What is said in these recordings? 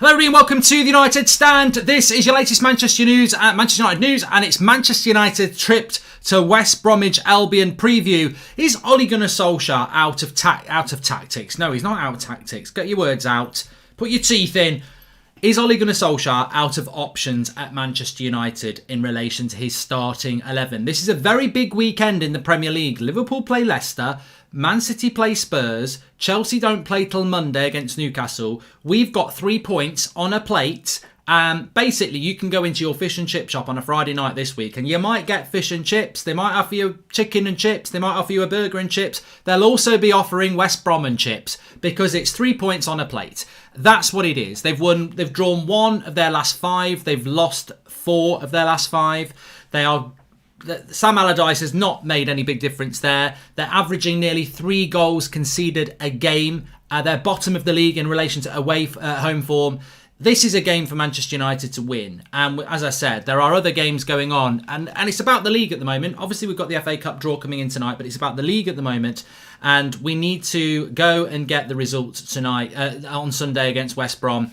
Hello everybody, welcome to the United Stand. This is your latest Manchester United news, and it's Manchester United tripped to West Bromwich Albion preview. Is Ole Gunnar Solskjaer out of tactics? No, he's not out of tactics. Get your words out. Put your teeth in. Is Ole Gunnar Solskjaer out of options at Manchester United in relation to his starting 11? This is a very big weekend in the Premier League. Liverpool play Leicester. Man City play Spurs. Chelsea don't play till Monday against Newcastle. We've got 3 points on a plate. Basically, you can go into your fish and chip shop on a Friday night this week and you might get fish and chips. They might offer you chicken and chips. They might offer you a burger and chips. They'll also be offering West Brom and chips because it's 3 points on a plate. That's what it is. They've drawn 1 of their last 5. They've lost 4 of their last 5. Sam Allardyce has not made any big difference there. They're averaging nearly 3 goals conceded a game. They're bottom of the league in relation to home form. This is a game for Manchester United to win. And as I said, there are other games going on. And it's about the league at the moment. Obviously, we've got the FA Cup draw coming in tonight, but it's about the league at the moment. And we need to go and get the results tonight, on Sunday against West Brom.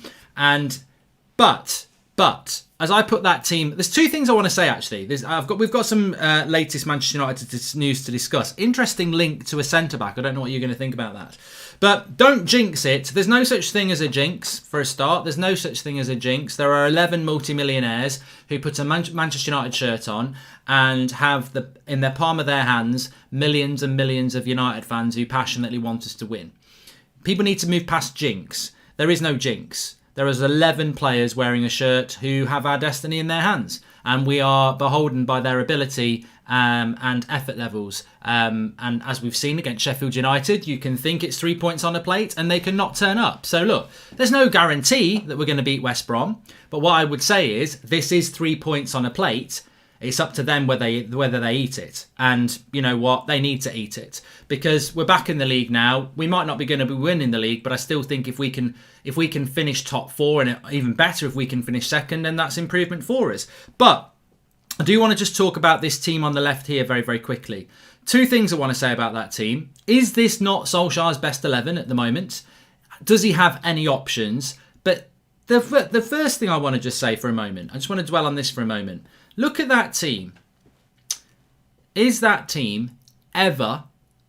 But as I put that team, there's 2 things I want to say actually. We've got some latest Manchester United news to discuss. Interesting link to a centre back. I don't know what you're going to think about that, but don't jinx it. There's no such thing as a jinx for a start. There's no such thing as a jinx. There are 11 multimillionaires who put a Manchester United shirt on and have in their palm of their hands millions and millions of United fans who passionately want us to win. People need to move past jinx. There is no jinx. There is 11 players wearing a shirt who have our destiny in their hands. And we are beholden by their ability and effort levels. And as we've seen against Sheffield United, you can think it's 3 points on a plate and they can not turn up. So look, there's no guarantee that we're going to beat West Brom. But what I would say is this is 3 points on a plate. It's up to them whether they eat it. And you know what? They need to eat it. Because we're back in the league now. We might not be going to be winning the league, but I still think if we can finish top 4, and even better if we can finish second, then that's improvement for us. But I do want to just talk about this team on the left here very, very quickly. 2 things I want to say about that team. Is this not Solskjaer's best 11 at the moment? Does he have any options? But the first thing I want to just say for a moment, I just want to dwell on this for a moment. Look at that team. Is that team ever,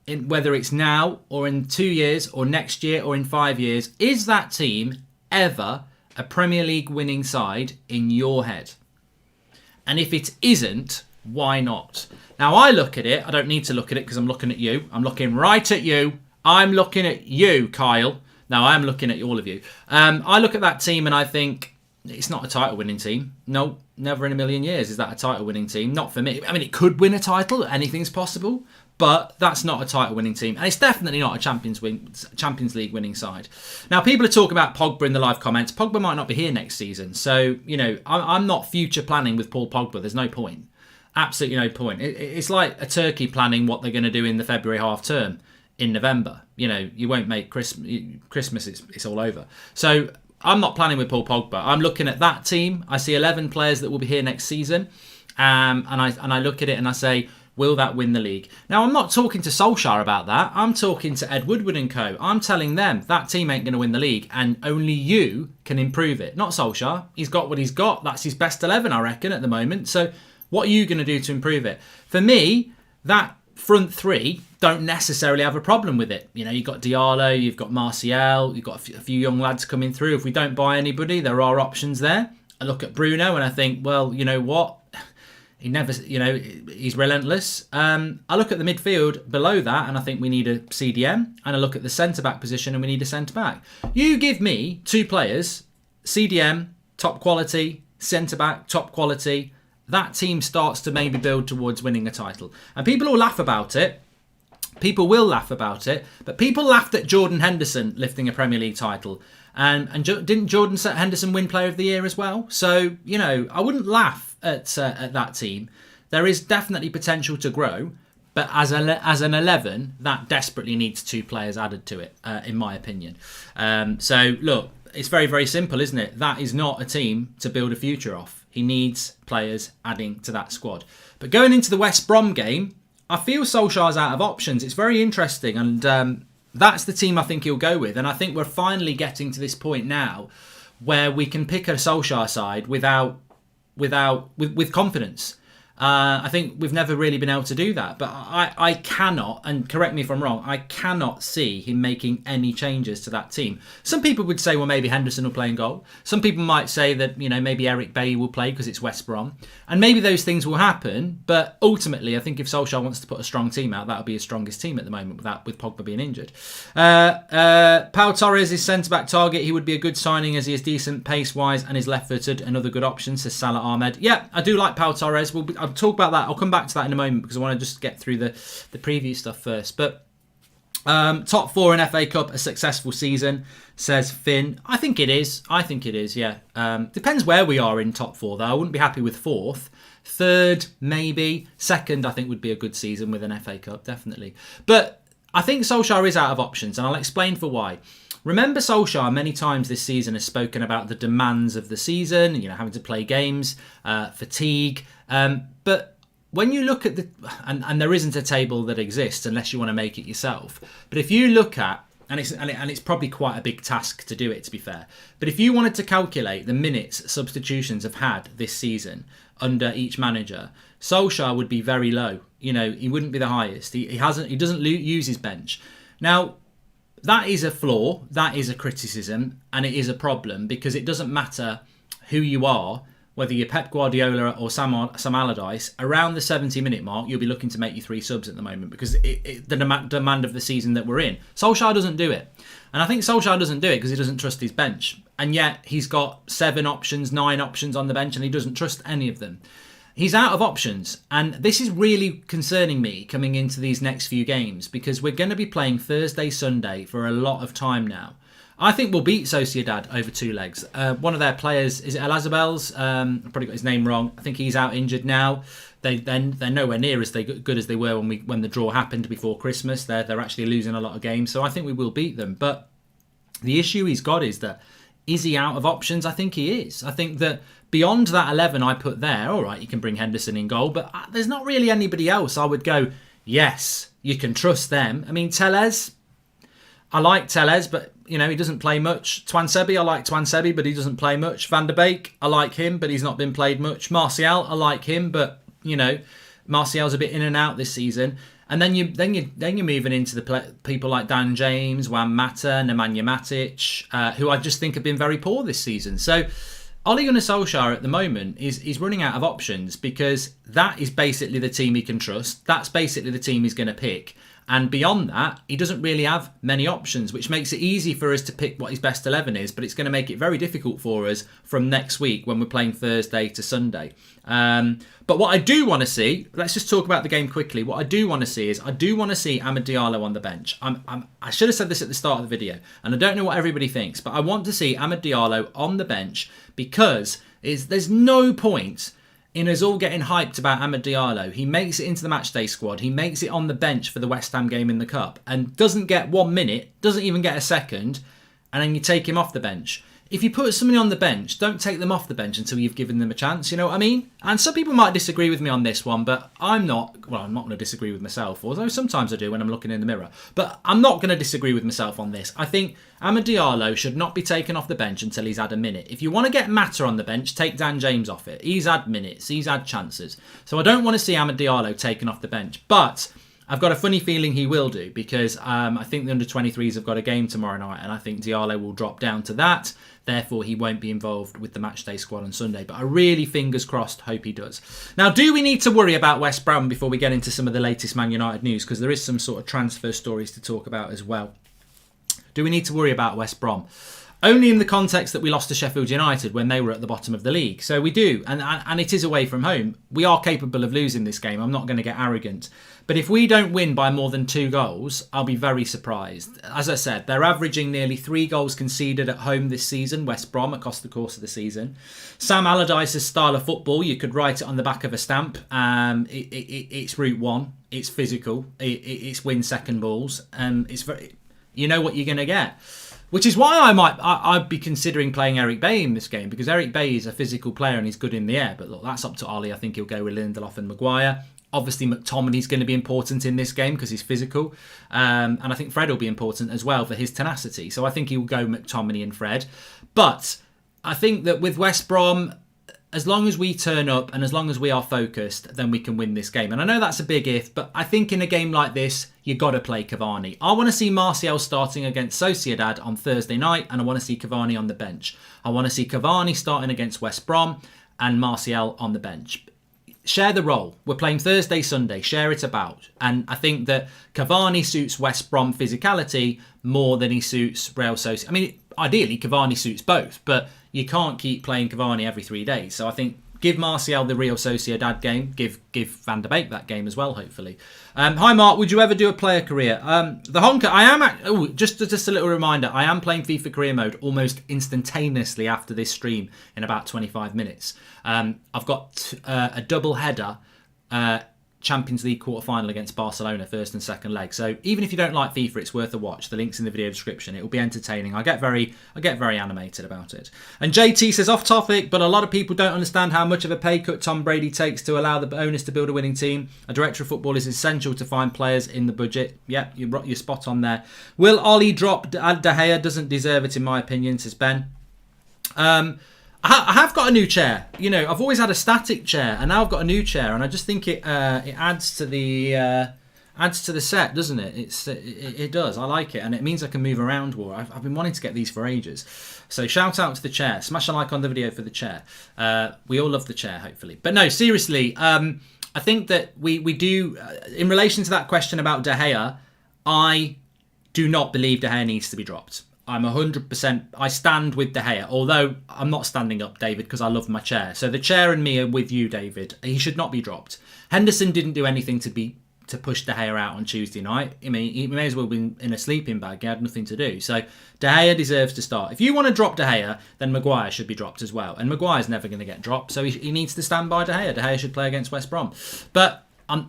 whether it's now or in 2 years or next year or in 5 years, is that team ever a Premier League winning side in your head? And if it isn't, why not? Now, I look at it. I don't need to look at it because I'm looking at you. I'm looking right at you. I'm looking at you, Kyle. No, I'm looking at all of you. I look at that team and I think, it's not a title-winning team. No, never in a million years is that a title-winning team. Not for me. I mean, it could win a title. Anything's possible. But that's not a title-winning team. And it's definitely not a Champions League winning side. Now, people are talking about Pogba in the live comments. Pogba might not be here next season. So, you know, I'm not future planning with Paul Pogba. There's no point. Absolutely no point. It's like a turkey planning what they're going to do in the February half term in November. You know, you won't make Christmas. It's all over. So I'm not planning with Paul Pogba. I'm looking at that team. I see 11 players that will be here next season. And I look at it and I say, will that win the league? Now, I'm not talking to Solskjaer about that. I'm talking to Ed Woodward and co. I'm telling them that team ain't going to win the league and only you can improve it. Not Solskjaer. He's got what he's got. That's his best 11, I reckon, at the moment. So what are you going to do to improve it? For me, that front 3 don't necessarily have a problem with it. You know, you've got Diallo, you've got Martial, you've got a few young lads coming through. If we don't buy anybody, there are options there. I look at Bruno and I think, well, you know what? He never, you know, he's relentless. I look at the midfield below that and I think we need a CDM. And I look at the centre-back position and we need a centre-back. You give me 2 players, CDM, top quality, centre-back, top quality. That team starts to maybe build towards winning a title. And people will laugh about it. People will laugh about it. But people laughed at Jordan Henderson lifting a Premier League title. And didn't Jordan Henderson win Player of the Year as well? So, you know, I wouldn't laugh at that team. There is definitely potential to grow. But as an 11, that desperately needs 2 players added to it, in my opinion. So, look, it's very, very simple, isn't it? That is not a team to build a future off. He needs players adding to that squad. But going into the West Brom game, I feel Solskjaer's out of options. It's very interesting. And that's the team I think he'll go with. And I think we're finally getting to this point now where we can pick a Solskjaer side with confidence. I think we've never really been able to do that. But I cannot, and correct me if I'm wrong, I cannot see him making any changes to that team. Some people would say, well, maybe Henderson will play in goal. Some people might say that, maybe Eric Bailly will play because it's West Brom. And maybe those things will happen. But ultimately, I think if Solskjaer wants to put a strong team out, that'll be his strongest team at the moment with Pogba being injured. Pau Torres is centre-back target. He would be a good signing as he is decent pace-wise and is left-footed. Another good option, says Salah Ahmed. Yeah, I do like Pau Torres. I'll talk about that. I'll come back to that in a moment because I want to just get through the preview stuff first. But top 4 in FA Cup, a successful season, says Finn. I think it is, yeah. Depends where we are in top 4, though. I wouldn't be happy with 4th. 3rd, maybe. 2nd, I think, would be a good season with an FA Cup, definitely. But I think Solskjaer is out of options, and I'll explain for why. Remember, Solskjaer many times this season has spoken about the demands of the season, having to play games, fatigue. But when you look at and there isn't a table that exists unless you want to make it yourself. But if you look at, and it's probably quite a big task to do it, to be fair. But if you wanted to calculate the minutes substitutions have had this season under each manager, Solskjaer would be very low. He wouldn't be the highest. He doesn't use his bench. Now, that is a flaw, that is a criticism, and it is a problem because it doesn't matter who you are, whether you're Pep Guardiola or Sam Allardyce, around the 70-minute mark, you'll be looking to make you 3 subs at the moment because the demand of the season that we're in. Solskjaer doesn't do it. And I think Solskjaer doesn't do it because he doesn't trust his bench. And yet he's got 7 options, 9 options on the bench, and he doesn't trust any of them. He's out of options, and this is really concerning me coming into these next few games because we're going to be playing Thursday, Sunday for a lot of time now. I think we'll beat Sociedad over 2 legs. One of their players, is it Elazabel's? I've probably got his name wrong. I think he's out injured now. They're nowhere near as good as they were when the draw happened before Christmas. They're actually losing a lot of games, so I think we will beat them. But the issue he's got is that, is he out of options? I think he is. I think that beyond that 11 I put there, all right, you can bring Henderson in goal, but there's not really anybody else I would go, yes, you can trust them. I mean, Tellez, I like Tellez, but, he doesn't play much. Twansebi, I like Twansebi, but he doesn't play much. Van der Beek, I like him, but he's not been played much. Martial, I like him, but, Martial's a bit in and out this season. And then you're moving into the people like Dan James, Juan Mata, Nemanja Matic, who I just think have been very poor this season. So Ole Gunnar Solskjaer at the moment is running out of options because that is basically the team he can trust. That's basically the team he's going to pick. And beyond that, he doesn't really have many options, which makes it easy for us to pick what his best 11 is, but it's going to make it very difficult for us from next week when we're playing Thursday to Sunday. But what I do want to see, let's just talk about the game quickly. What I do want to see is, I do want to see Amad Diallo on the bench. I should have said this at the start of the video, and I don't know what everybody thinks, but I want to see Amad Diallo on the bench because there's no point in us all getting hyped about Amad Diallo. He makes it into the matchday squad. He makes it on the bench for the West Ham game in the Cup and doesn't get 1 minute, doesn't even get a second, and then you take him off the bench. If you put somebody on the bench, don't take them off the bench until you've given them a chance, you know what I mean? And some people might disagree with me on this one, but I'm not going to disagree with myself, although sometimes I do when I'm looking in the mirror. But I'm not going to disagree with myself on this. I think Amad Diallo should not be taken off the bench until he's had a minute. If you want to get Mata on the bench, take Dan James off it. He's had minutes, he's had chances. So I don't want to see Amad Diallo taken off the bench, but I've got a funny feeling he will do because I think the under-23s have got a game tomorrow night and I think Diallo will drop down to that. Therefore, he won't be involved with the matchday squad on Sunday. But I really, fingers crossed, hope he does. Now, do we need to worry about West Brom before we get into some of the latest Man United news? Because there is some sort of transfer stories to talk about as well. Do we need to worry about West Brom? Only in the context that we lost to Sheffield United when they were at the bottom of the league. So we do, and it is away from home. We are capable of losing this game. I'm not going to get arrogant. But if we don't win by more than 2 goals, I'll be very surprised. As I said, they're averaging nearly 3 goals conceded at home this season, West Brom, across the course of the season. Sam Allardyce's style of football, you could write it on the back of a stamp. It's route one. It's physical. It's win second balls. It's very, you know what you're going to get. Which is why I'd be considering playing Eric Bailly in this game, because Eric Bailly is a physical player and he's good in the air. But look, that's up to Ollie. I think he'll go with Lindelof and Maguire. Obviously, McTominay's going to be important in this game because he's physical. And I think Fred will be important as well for his tenacity. So I think he will go McTominay and Fred. But I think that with West Brom, as long as we turn up and as long as we are focused, then we can win this game. And I know that's a big if, but I think in a game like this, you got to play Cavani. I want to see Martial starting against Sociedad on Thursday night, and I want to see Cavani on the bench. I want to see Cavani starting against West Brom and Martial on the bench. Share the role. We're playing Thursday, Sunday. Share it about. And I think that Cavani suits West Brom physicality more than he suits Real Sociedad. I mean, ideally, Cavani suits both, but you can't keep playing Cavani every 3 days. So I think give Martial the Real Sociedad game. Give Van der Beek that game as well, hopefully. Hi, Mark. Would you ever do a player career? The Honker, I am... just a little reminder. I am playing FIFA career mode almost instantaneously after this stream in about 25 minutes. I've got a double header Champions League quarter-final against Barcelona, first and second leg. So even if you don't like FIFA, it's worth a watch. The link's in the video description. It will be entertaining. I get very animated about it. And JT says, off topic, but a lot of people don't understand how much of a pay cut Tom Brady takes to allow the owners to build a winning team. A director of football is essential to find players in the budget. Yep, you're spot on there. Will Ollie drop De Gea? Doesn't deserve it, in my opinion, says Ben. I have got a new chair. You know, I've always had a static chair, and now I've got a new chair, and I just think it adds to the set, doesn't it? It does. I like it, and it means I can move around more. I've been wanting to get these for ages. So shout out to the chair. Smash a like on the video for the chair. We all love the chair, hopefully. But no, seriously, I think that we do. In relation to that question about De Gea, I do not believe De Gea needs to be dropped. I'm 100%, I stand with De Gea, although I'm not standing up, David, because I love my chair. So the chair and me are with you, David. He should not be dropped. Henderson didn't do anything to push De Gea out on Tuesday night. I mean, he may as well have been in a sleeping bag. He had nothing to do. So De Gea deserves to start. If you want to drop De Gea, then Maguire should be dropped as well. And Maguire's never going to get dropped, so he needs to stand by De Gea. De Gea should play against West Brom. But I'll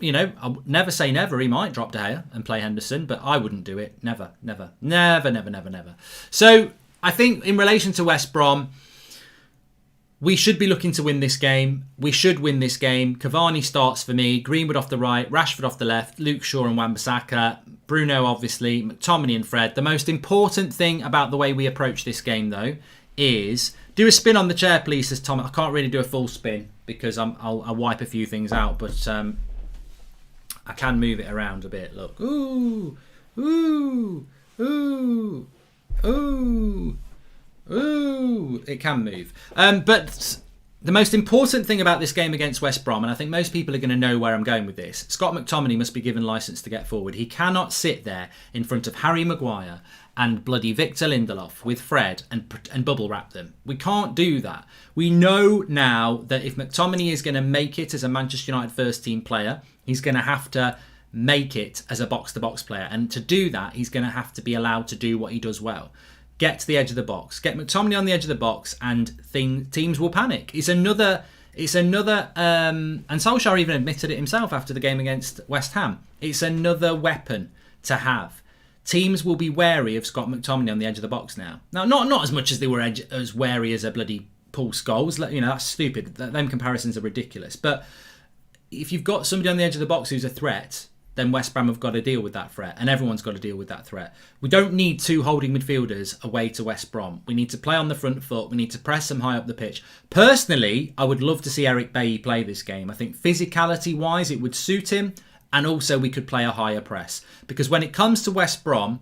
never say never. He might drop De Gea and play Henderson, but I wouldn't do it. Never. So I think in relation to West Brom, we should be looking to win this game. We should win this game. Cavani starts for me. Greenwood off the right, Rashford off the left, Luke Shaw and Wan-Bissaka, Bruno obviously, McTominay and Fred. The most important thing about the way we approach this game, though, is do a spin on the chair, please, says Tom. I can't really do a full spin because I'll wipe a few things out, but I can move it around a bit. Look. Ooh. It can move. But the most important thing about this game against West Brom, and I think most people are going to know where I'm going with this, Scott McTominay must be given licence to get forward. He cannot sit there in front of Harry Maguire and bloody Victor Lindelof with Fred and bubble wrap them. We can't do that. We know now that if McTominay is going to make it as a Manchester United first team player, he's going to have to make it as a box-to-box player. And to do that, he's going to have to be allowed to do what he does well. Get to the edge of the box. Get McTominay on the edge of the box and teams will panic. It's another and Solskjaer even admitted it himself after the game against West Ham. It's another weapon to have. Teams will be wary of Scott McTominay on the edge of the box now. Now, not as much as they were as wary as a bloody Paul Scholes. You know, that's stupid. Them comparisons are ridiculous. But if you've got somebody on the edge of the box who's a threat, then West Brom have got to deal with that threat, and everyone's got to deal with that threat. We don't need two holding midfielders away to West Brom. We need to play on the front foot. We need to press them high up the pitch. Personally, I would love to see Eric Bailly play this game. I think physicality-wise, it would suit him, and also we could play a higher press. Because when it comes to West Brom,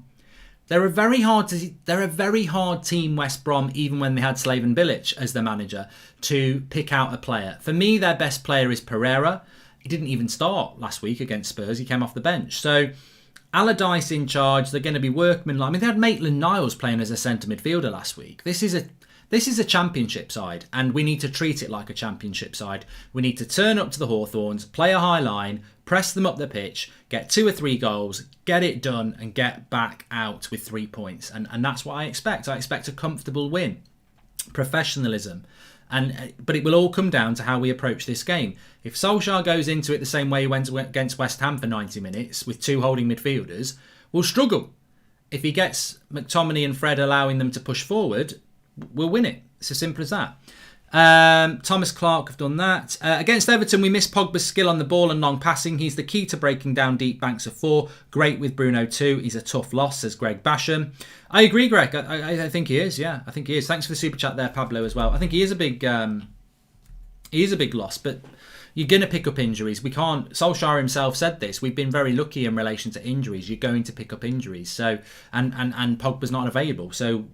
they're a very hard team, West Brom, even when they had Slaven Bilic as their manager, to pick out a player. For me, their best player is Pereira. He didn't even start last week against Spurs. He came off the bench. So Allardyce in charge. They're going to be workmanlike. I mean, they had Maitland-Niles playing as a centre midfielder last week. This is a championship side, and we need to treat it like a championship side. We need to turn up to the Hawthorns, play a high line, press them up the pitch, get 2 or 3 goals, get it done, and get back out with 3 points. And that's what I expect. I expect a comfortable win. Professionalism. But it will all come down to how we approach this game. If Solskjaer goes into it the same way he went against West Ham for 90 minutes with 2 holding midfielders, we'll struggle. If he gets McTominay and Fred allowing them to push forward, we'll win it. It's as simple as that. Thomas Clark have done that. Against Everton, we missed Pogba's skill on the ball and long passing. He's the key to breaking down deep banks of 4. Great with Bruno too. He's a tough loss, says Greg Basham. I agree, Greg. I think he is. Yeah, I think he is. Thanks for the super chat there, Pablo, as well. I think he is a big loss, but you're going to pick up injuries. We can't. Solskjaer himself said this. We've been very lucky in relation to injuries. You're going to pick up injuries. So and Pogba's not available. So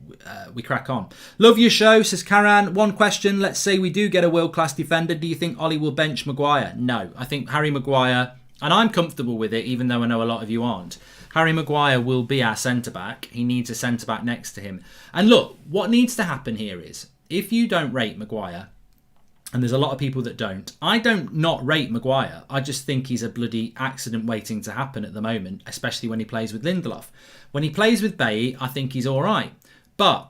we crack on. Love your show, says Karan. One question. Let's say we do get a world-class defender. Do you think Ollie will bench Maguire? No. I think Harry Maguire, and I'm comfortable with it, even though I know a lot of you aren't. Harry Maguire will be our centre-back. He needs a centre-back next to him. And look, what needs to happen here is, if you don't rate Maguire, and there's a lot of people that don't. I don't not rate Maguire. I just think he's a bloody accident waiting to happen at the moment, especially when he plays with Lindelof. When he plays with Bailly, I think he's all right. But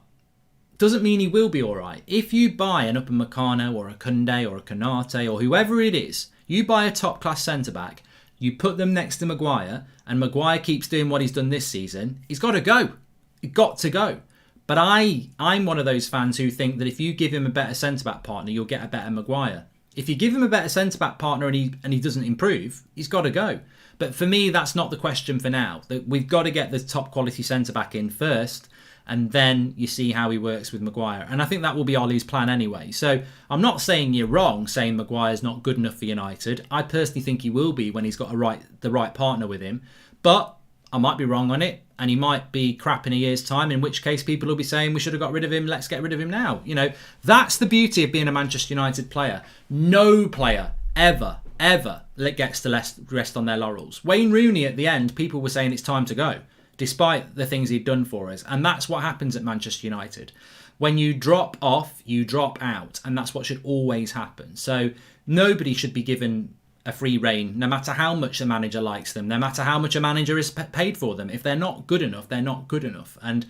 doesn't mean he will be all right. If you buy an Upamecano or a Koundé or a Konate or whoever it is, you buy a top-class centre-back, you put them next to Maguire, and Maguire keeps doing what he's done this season, he's got to go. He's got to go. But I'm one of those fans who think that if you give him a better centre-back partner, you'll get a better Maguire. If you give him a better centre-back partner and he doesn't improve, he's got to go. But for me, that's not the question for now. We've got to get the top quality centre-back in first, and then you see how he works with Maguire. And I think that will be Ollie's plan anyway. So I'm not saying you're wrong saying Maguire's not good enough for United. I personally think he will be when he's got the right partner with him. But I might be wrong on it, and he might be crap in a year's time, in which case people will be saying we should have got rid of him, let's get rid of him now. You know, that's the beauty of being a Manchester United player. No player ever gets to rest on their laurels. Wayne Rooney at the end, people were saying it's time to go, despite the things he'd done for us. And that's what happens at Manchester United. When you drop off, you drop out, and that's what should always happen. So nobody should be given a free rein, no matter how much the manager likes them, no matter how much a manager is paid for them. If they're not good enough, they're not good enough. And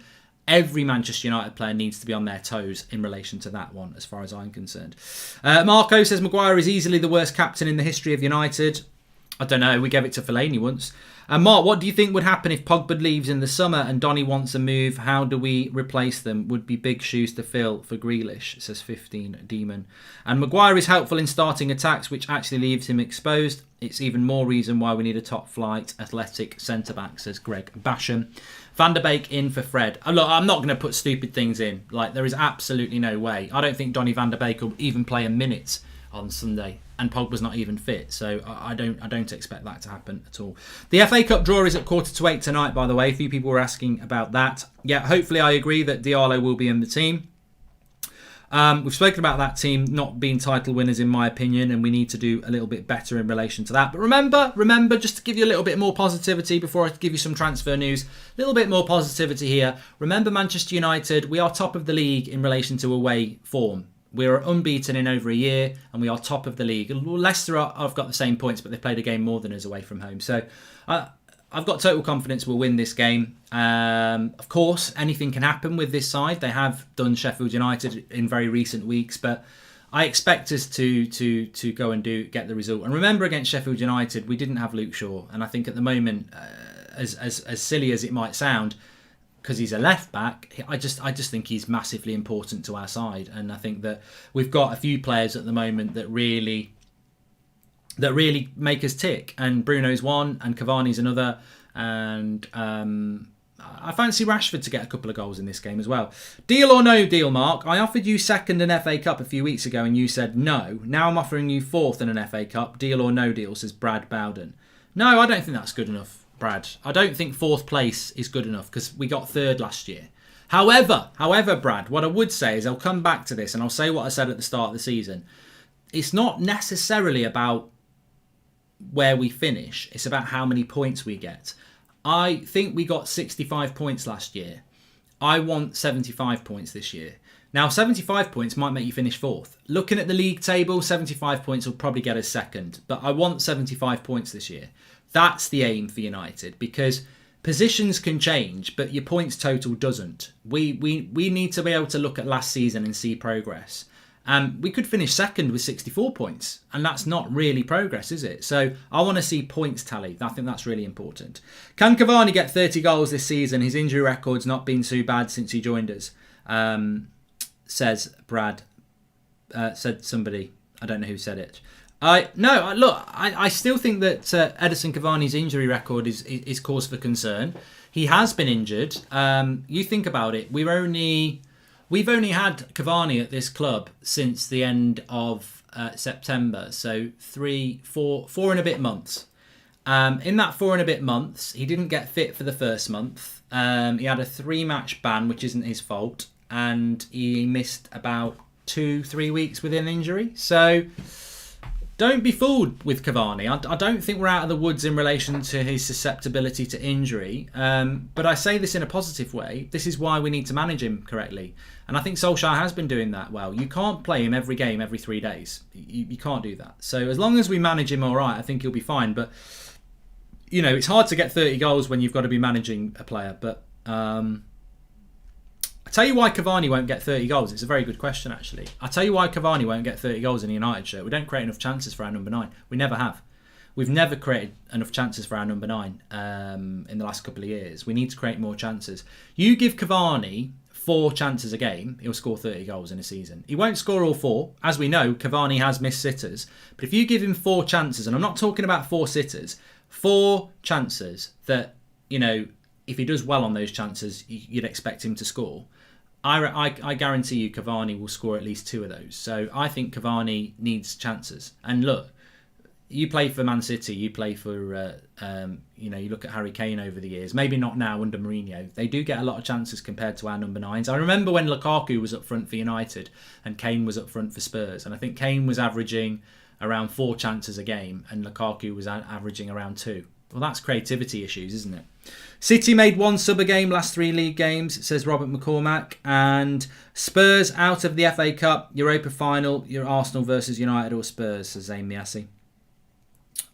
every Manchester United player needs to be on their toes in relation to that one, as far as I'm concerned. Marco says Maguire is easily the worst captain in the history of United. I don't know, we gave it to Fellaini once. Mark, what do you think would happen if Pogba leaves in the summer and Donny wants a move? How do we replace them? Would be big shoes to fill for Grealish, says 15 Demon. And Maguire is helpful in starting attacks, which actually leaves him exposed. It's even more reason why we need a top-flight athletic centre-back, says Greg Basham. Van der Beek in for Fred. Look, I'm not going to put stupid things in. Like, there is absolutely no way. I don't think Donny van der Beek will even play a minute on Sunday, and Pogba's not even fit, so I don't expect that to happen at all. The FA Cup draw is at 7:45 tonight, by the way. A few people were asking about that. Yeah, hopefully I agree that Diallo will be in the team. We've spoken about that team not being title winners, in my opinion, and we need to do a little bit better in relation to that. But remember, just to give you a little bit more positivity before I give you some transfer news, a little bit more positivity here. Remember Manchester United, we are top of the league in relation to away form. We're unbeaten in over a year, and we are top of the league. Leicester have got the same points, but they've played a game more than us away from home. So I've got total confidence we'll win this game. Of course, anything can happen with this side. They have done Sheffield United in very recent weeks, but I expect us to go and get the result. And remember, against Sheffield United, we didn't have Luke Shaw, and I think at the moment, as silly as it might sound, because he's a left back, I just think he's massively important to our side, and I think that we've got a few players at the moment that really make us tick. And Bruno's one, and Cavani's another, and I fancy Rashford to get a couple of goals in this game as well. Deal or no deal, Mark? I offered you second in FA Cup a few weeks ago, and you said no. Now I'm offering you fourth in an FA Cup. Deal or no deal, says Brad Bowden. No, I don't think that's good enough, Brad. I don't think fourth place is good enough because we got third last year. However, Brad, what I would say is I'll come back to this and I'll say what I said at the start of the season. It's not necessarily about where we finish. It's about how many points we get. I think we got 65 points last year. I want 75 points this year. Now, 75 points might make you finish fourth. Looking at the league table, 75 points will probably get us second. But I want 75 points this year. That's the aim for United, because positions can change, but your points total doesn't. We need to be able to look at last season and see progress. We could finish second with 64 points, and that's not really progress, is it? So I want to see points tally. I think that's really important. Can Cavani get 30 goals this season? His injury record's not been too bad since he joined us, says Brad said somebody. I don't know who said it. I still think that Edinson Cavani's injury record is cause for concern. He has been injured. You think about it. We've only had Cavani at this club since the end of September. So 4 and a bit months. In that 4 and a bit months, he didn't get fit for the first month. He had a 3-match ban, which isn't his fault, and he missed about 2-3 weeks with an injury. So don't be fooled with Cavani. I don't think we're out of the woods in relation to his susceptibility to injury. But I say this in a positive way. This is why we need to manage him correctly. And I think Solskjaer has been doing that well. You can't play him every game, every 3 days. You can't do that. So as long as we manage him all right, I think he'll be fine. But, it's hard to get 30 goals when you've got to be managing a player. But I'll tell you why Cavani won't get 30 goals. It's a very good question, actually. I'll tell you why Cavani won't get 30 goals in a United shirt. We don't create enough chances for our number 9. We never have. We've never created enough chances for our number 9 in the last couple of years. We need to create more chances. You give Cavani 4 chances a game, he'll score 30 goals in a season. He won't score all 4. As we know, Cavani has missed sitters. But if you give him 4 chances, and I'm not talking about 4 sitters, 4 chances that, if he does well on those chances, you'd expect him to score. I guarantee you Cavani will score at least 2 of those. So I think Cavani needs chances. And look, you play for Man City, you play for, you look at Harry Kane over the years. Maybe not now under Mourinho. They do get a lot of chances compared to our number 9s. I remember when Lukaku was up front for United and Kane was up front for Spurs. And I think Kane was averaging around 4 chances a game and Lukaku was averaging around 2. Well, that's creativity issues, isn't it? City made 1 sub a game last 3 league games, says Robert McCormack. And Spurs out of the FA Cup, Europa final, your Arsenal versus United or Spurs, says Zayn Miasi.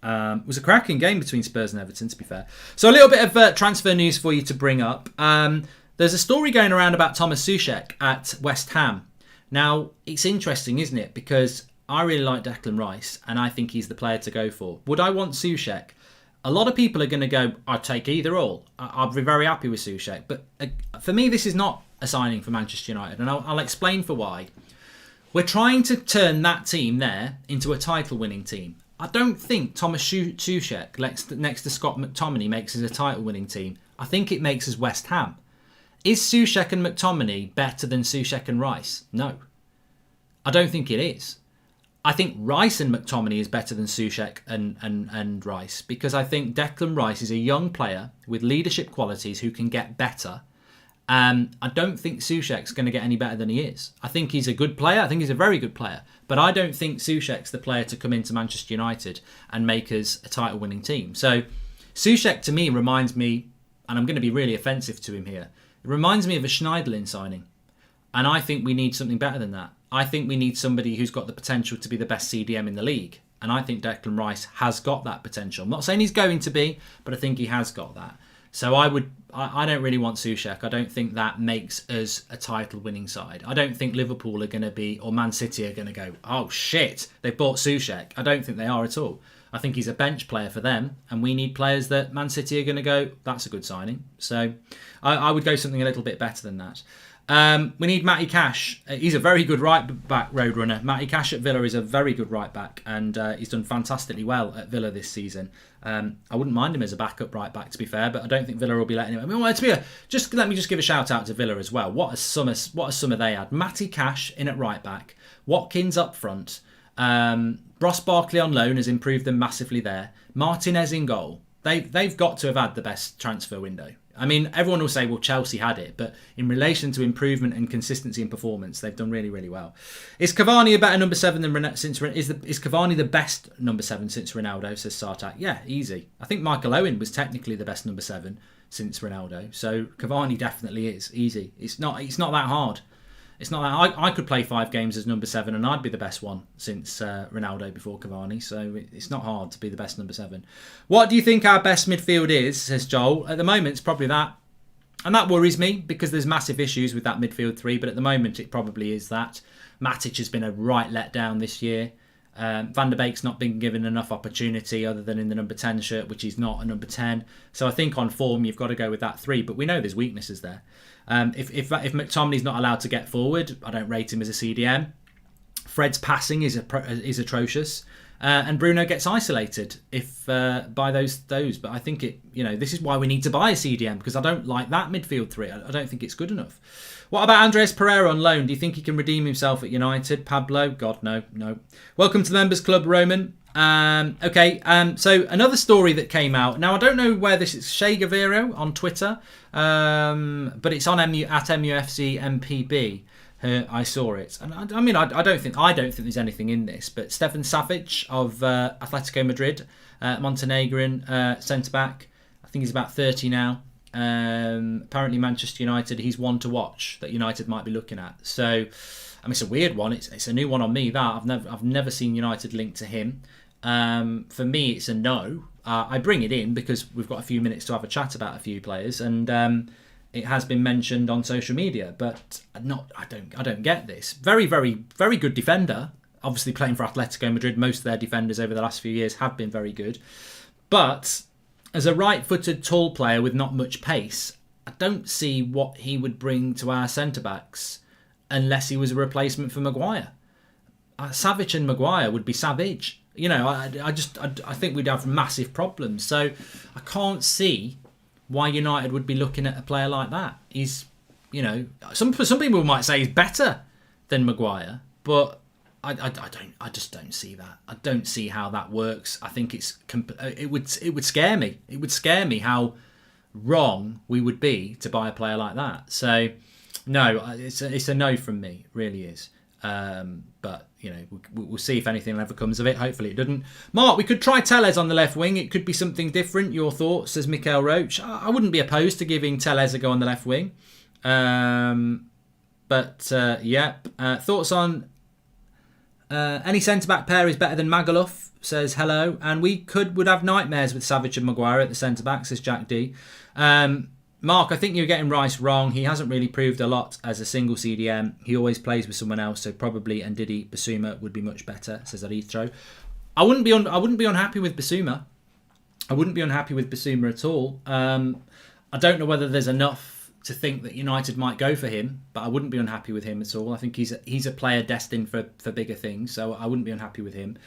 It was a cracking game between Spurs and Everton, to be fair. So a little bit of transfer news for you to bring up. There's a story going around about Thomas Souček at West Ham. Now, it's interesting, isn't it? Because I really like Declan Rice, and I think he's the player to go for. Would I want Souček? A lot of people are going to go, I'd take either or. I'll be very happy with Souček. But for me, this is not a signing for Manchester United. And I'll explain for why. We're trying to turn that team there into a title-winning team. I don't think Thomas Souček next to Scott McTominay makes us a title-winning team. I think it makes us West Ham. Is Souček and McTominay better than Souček and Rice? No. I don't think it is. I think Rice and McTominay is better than Souček and Rice because I think Declan Rice is a young player with leadership qualities who can get better. I don't think Souček's going to get any better than he is. I think he's a good player. I think he's a very good player. But I don't think Souček's the player to come into Manchester United and make us a title-winning team. So Souček to me reminds me, and I'm going to be really offensive to him here, it reminds me of a Schneiderlin signing. And I think we need something better than that. I think we need somebody who's got the potential to be the best CDM in the league. And I think Declan Rice has got that potential. I'm not saying he's going to be, but I think he has got that. So I don't really want Souček. I don't think that makes us a title-winning side. I don't think Liverpool are going to be, or Man City are going to go, oh shit, they've bought Souček. I don't think they are at all. I think he's a bench player for them, and we need players that Man City are going to go, that's a good signing. So I would go something a little bit better than that. We need Matty Cash. He's a very good right-back roadrunner. Matty Cash at Villa is a very good right-back, and he's done fantastically well at Villa this season. I wouldn't mind him as a backup right-back, to be fair, but I don't think Villa will be letting him. I mean, let me just give a shout-out to Villa as well. What a summer they had. Matty Cash in at right-back, Watkins up front, Ross Barkley on loan has improved them massively there. Martinez in goal. They've got to have had the best transfer window. I mean, everyone will say, well, Chelsea had it, but in relation to improvement and consistency in performance, they've done really, really well. Is Cavani a better number 7 than is Cavani the best number 7 since Ronaldo? Says Sartak. Yeah, easy. I think Michael Owen was technically the best number 7 since Ronaldo, so Cavani definitely is easy. It's not that hard. It's not that I could play 5 games as number 7 and I'd be the best one since Ronaldo before Cavani. So it's not hard to be the best number 7. What do you think our best midfield is, says Joel. At the moment, it's probably that. And that worries me because there's massive issues with that midfield 3. But at the moment, it probably is that. Matic has been a right letdown this year. Van der Beek's not been given enough opportunity other than in the number 10 shirt, which is not a number 10. So I think on form, you've got to go with that 3. But we know there's weaknesses there. If McTominay's not allowed to get forward, I don't rate him as a CDM. Fred's passing is atrocious. And Bruno gets isolated by those. But I think this is why we need to buy a CDM, because I don't like that midfield three. I don't think it's good enough. What about Andres Pereira on loan? Do you think he can redeem himself at United? Pablo? God, no. Welcome to the Members Club, Roman. Okay, so another story that came out. Now, I don't know where this is. Shea Gaviro on Twitter, but it's on at MUFC MPB. I saw it, and I don't think there's anything in this. But Stefan Savic of Atletico Madrid, Montenegrin centre back. I think he's about 30 now. Apparently, Manchester United. He's one to watch that United might be looking at. So, it's a weird one. It's a new one on me. That I've never seen United linked to him. For me, it's a no. I bring it in because we've got a few minutes to have a chat about a few players, and it has been mentioned on social media, but I don't get this. Very, very, very good defender. Obviously playing for Atletico Madrid, most of their defenders over the last few years have been very good. But as a right-footed tall player with not much pace, I don't see what he would bring to our centre-backs unless he was a replacement for Maguire. Savic and Maguire would be savage. I think we'd have massive problems. So I can't see why United would be looking at a player like that. He's, some people might say he's better than Maguire, but I just don't see that. I don't see how that works. I think it would scare me. It would scare me how wrong we would be to buy a player like that. So no, it's a no from me. It really is. But we'll see if anything ever comes of it. Hopefully it doesn't. Mark, we could try Tellez on the left wing. It could be something different. Your thoughts, says Mikael Roach. I wouldn't be opposed to giving Tellez a go on the left wing. Thoughts on any centre-back pair is better than Magaluf, says hello. And would have nightmares with Savic and Maguire at the centre-back, says Jack D. Mark, I think you're getting Rice wrong. He hasn't really proved a lot as a single CDM. He always plays with someone else, so probably Ndidi Basuma would be much better, says Aritro. I wouldn't be unhappy with Basuma. I wouldn't be unhappy with Basuma at all. I don't know whether there's enough to think that United might go for him, but I wouldn't be unhappy with him at all. I think he's a player destined for bigger things, so I wouldn't be unhappy with him.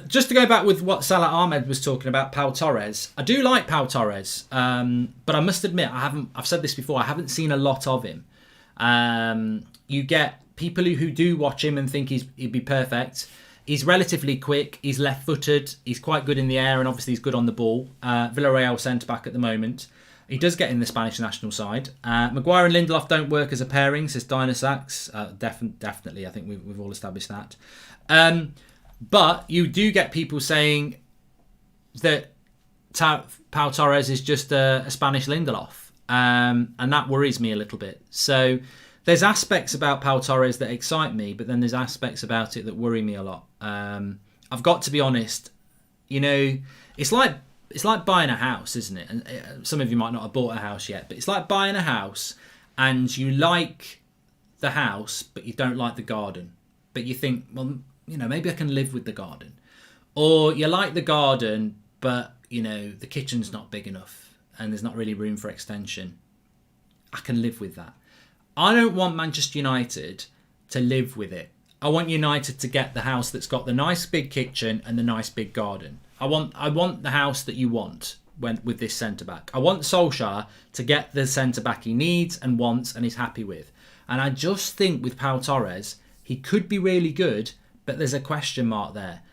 Just to go back with what Salah Ahmed was talking about, Pau Torres. I do like Pau Torres, but I must admit I've said this before. I haven't seen a lot of him. You get people who do watch him and think he'd be perfect. He's relatively quick. He's left-footed. He's quite good in the air, and obviously he's good on the ball. Villarreal centre back at the moment. He does get in the Spanish national side. Maguire and Lindelof don't work as a pairing, says Dinosax. Definitely, I think we've all established that. But you do get people saying that Pau Torres is just a Spanish Lindelof. And that worries me a little bit. So there's aspects about Pau Torres that excite me, but then there's aspects about it that worry me a lot. I've got to be honest. It's like buying a house, isn't it? And some of you might not have bought a house yet, but it's like buying a house and you like the house, but you don't like the garden. But you think, well, maybe I can live with the garden. Or you like the garden, but, the kitchen's not big enough and there's not really room for extension. I can live with that. I don't want Manchester United to live with it. I want United to get the house that's got the nice big kitchen and the nice big garden. I want the house that you want with this centre-back. I want Solskjaer to get the centre-back he needs and wants and is happy with. And I just think with Pau Torres, he could be really good, but there's a question mark there.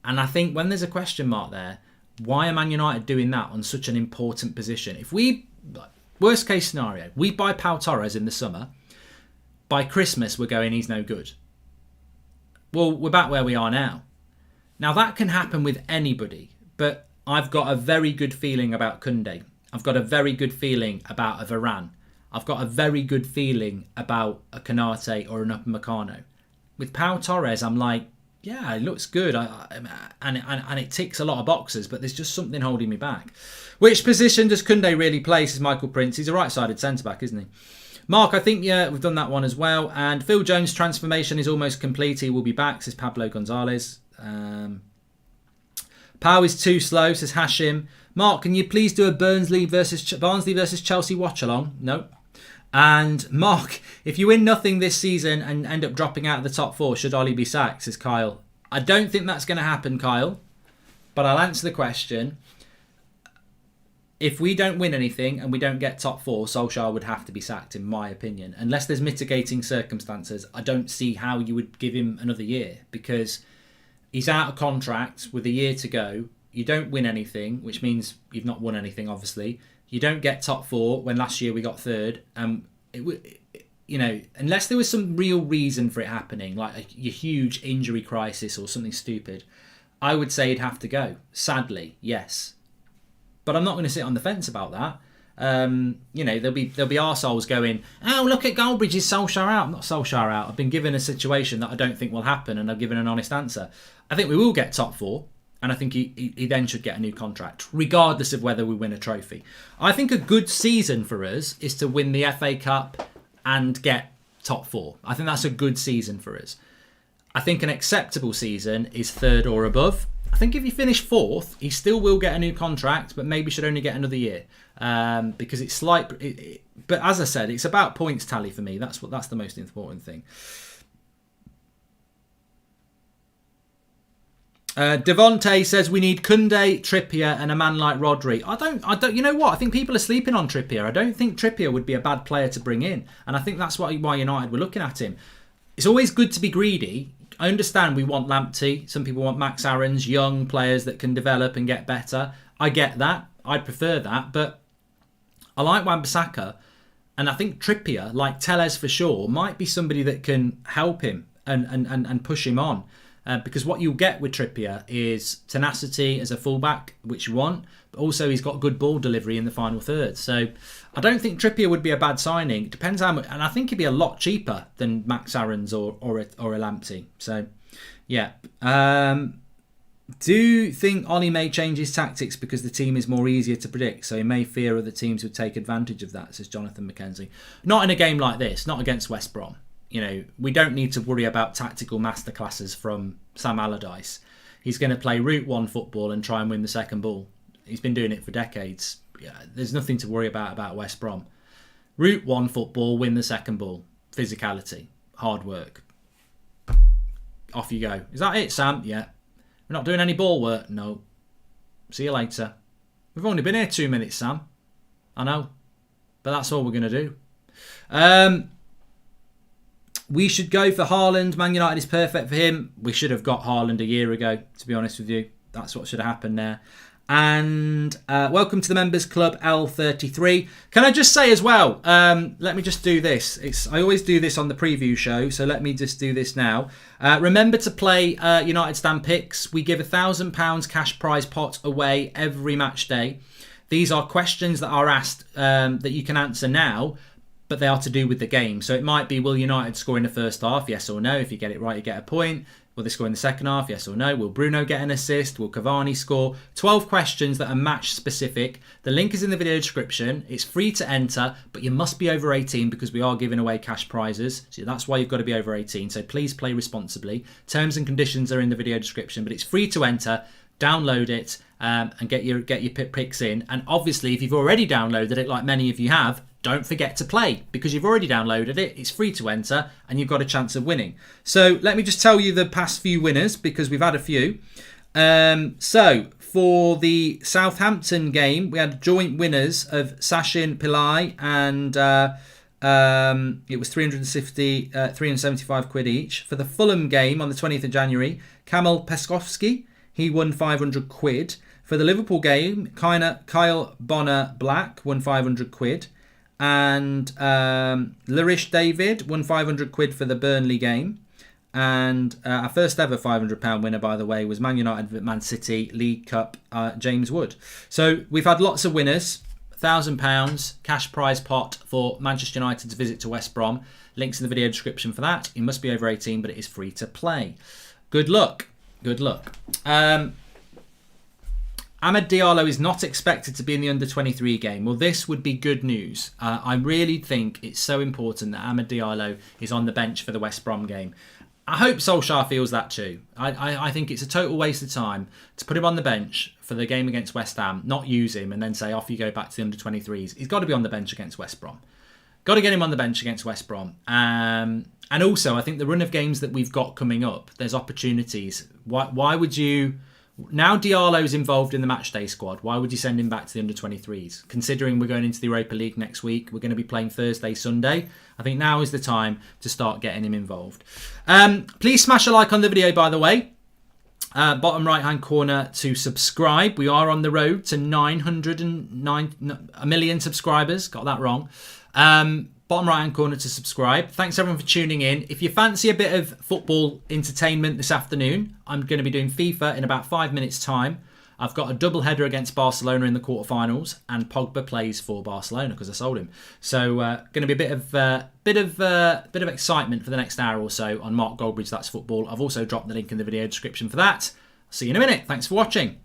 And I think when there's a question mark there, why are Man United doing that on such an important position? If worst case scenario, we buy Pau Torres in the summer, by Christmas we're going, he's no good. Well, we're back where we are now. Now, that can happen with anybody, but I've got a very good feeling about Koundé. I've got a very good feeling about a Varane. I've got a very good feeling about a Konate or an Upamecano. With Pau Torres, I'm like, yeah, it looks good, and it ticks a lot of boxes, but there's just something holding me back. Which position does Koundé really play, says Michael Prince? He's a right-sided centre-back, isn't he? Mark, I think, yeah, we've done that one as well. And Phil Jones' transformation is almost complete. He will be back, says Pablo Gonzalez. Pau is too slow, says Hashim. Mark, can you please do a Barnsley versus Chelsea watch along? No. And Mark, if you win nothing this season and end up dropping out of the top 4, should Ollie be sacked, says Kyle. I don't think that's going to happen, Kyle. But I'll answer the question. If we don't win anything and we don't get top 4, Solskjaer would have to be sacked, in my opinion. Unless there's mitigating circumstances, I don't see how you would give him another year, because he's out of contract with a year to go. You don't win anything, which means you've not won anything, obviously. You don't get top 4 when last year we got 3rd. Unless there was some real reason for it happening, like a huge injury crisis or something stupid, I would say he'd have to go. Sadly, yes. But I'm not going to sit on the fence about that. There'll be arseholes going, oh, look at Goldbridge, is Solskjaer out? I'm not Solskjaer out. I've been given a situation that I don't think will happen, and I've given an honest answer. I think we will get top 4. And I think he then should get a new contract, regardless of whether we win a trophy. I think a good season for us is to win the FA Cup and get top 4. I think that's a good season for us. I think an acceptable season is 3rd or above. I think if you finish 4th, he still will get a new contract, but maybe should only get another year. Because it's like... but as I said, it's about points tally for me. That's the most important thing. Devonte says we need Koundé, Trippier, and a man like Rodri. I don't. You know what? I think people are sleeping on Trippier. I don't think Trippier would be a bad player to bring in, and I think that's why United were looking at him. It's always good to be greedy. I understand we want Lamptey. Some people want Max Aarons, young players that can develop and get better. I get that. I'd prefer that, but I like Wan-Bissaka, and I think Trippier, like Telles for sure, might be somebody that can help him and push him on. Because what you'll get with Trippier is tenacity as a fullback, which you want, but also he's got good ball delivery in the final third. So I don't think Trippier would be a bad signing. It depends how much, and I think he'd be a lot cheaper than Max Aarons or a Lamptey. So yeah. Do you think Ollie may change his tactics because the team is more easier to predict? So he may fear other teams would take advantage of that, says Jonathan McKenzie. Not in a game like this, not against West Brom. We don't need to worry about tactical masterclasses from Sam Allardyce. He's going to play Route 1 football and try and win the second ball. He's been doing it for decades. There's nothing to worry about West Brom. Route 1 football, win the second ball. Physicality, hard work. Off you go. Is that it, Sam? Yeah. We're not doing any ball work? No. See you later. We've only been here 2 minutes, Sam. I know. But that's all we're going to do. We should go for Haaland. Man United is perfect for him. We should have got Haaland a year ago, to be honest with you. That's what should have happened there. And welcome to the Members Club L33. Can I just say as well, let me just do this. I always do this on the preview show, so let me just do this now. Remember to play United Stand Picks. We give £1,000 cash prize pot away every match day. These are questions that are asked that you can answer now, but they are to do with the game. So it might be, will United score in the first half? Yes or no. If you get it right, you get a point. Will they score in the second half? Yes or no. Will Bruno get an assist? Will Cavani score? 12 questions that are match specific. The link is in the video description. It's free to enter, but you must be over 18 because we are giving away cash prizes. So that's why you've got to be over 18. So please play responsibly. Terms and conditions are in the video description, but it's free to enter. Download it and get your picks in. And obviously, if you've already downloaded it, like many of you have, don't forget to play because you've already downloaded it. It's free to enter and you've got a chance of winning. So let me just tell you the past few winners because we've had a few. So for the Southampton game, we had joint winners of Sachin Pillai and it was 375 quid each. For the Fulham game on the 20th of January, Kamil Peskovski, he won 500 quid. For the Liverpool game, Kyle Bonner Black won 500 quid. And Larish David won 500 quid for the Burnley game. And our first ever £500 winner, by the way, was Man United at Man City League Cup, James Wood. So we've had lots of winners. £1,000 cash prize pot for Manchester United's visit to West Brom. Links in the video description for that. You must be over 18, but it is free to play. Good luck. Good luck. Ahmed Diallo is not expected to be in the under-23 game. Well, this would be good news. I really think it's so important that Ahmed Diallo is on the bench for the West Brom game. I hope Solskjaer feels that too. I think it's a total waste of time to put him on the bench for the game against West Ham, not use him and then say, off you go back to the under-23s. He's got to be on the bench against West Brom. Got to get him on the bench against West Brom. And also, I think the run of games that we've got coming up, there's opportunities. Why would you... Now Diallo's involved in the matchday squad, why would you send him back to the under-23s? Considering we're going into the Europa League next week, we're going to be playing Thursday, Sunday. I think now is the time to start getting him involved. Please smash a like on the video, by the way. Bottom right-hand corner to subscribe. We are on the road to 1 million subscribers. Got that wrong. Bottom right-hand corner to subscribe. Thanks everyone for tuning in. If you fancy a bit of football entertainment this afternoon, I'm going to be doing FIFA in about 5 minutes' time. I've got a double header against Barcelona in the quarterfinals, and Pogba plays for Barcelona because I sold him. So, going to be a bit of excitement for the next hour or so on Mark Goldbridge. That's football. I've also dropped the link in the video description for that. See you in a minute. Thanks for watching.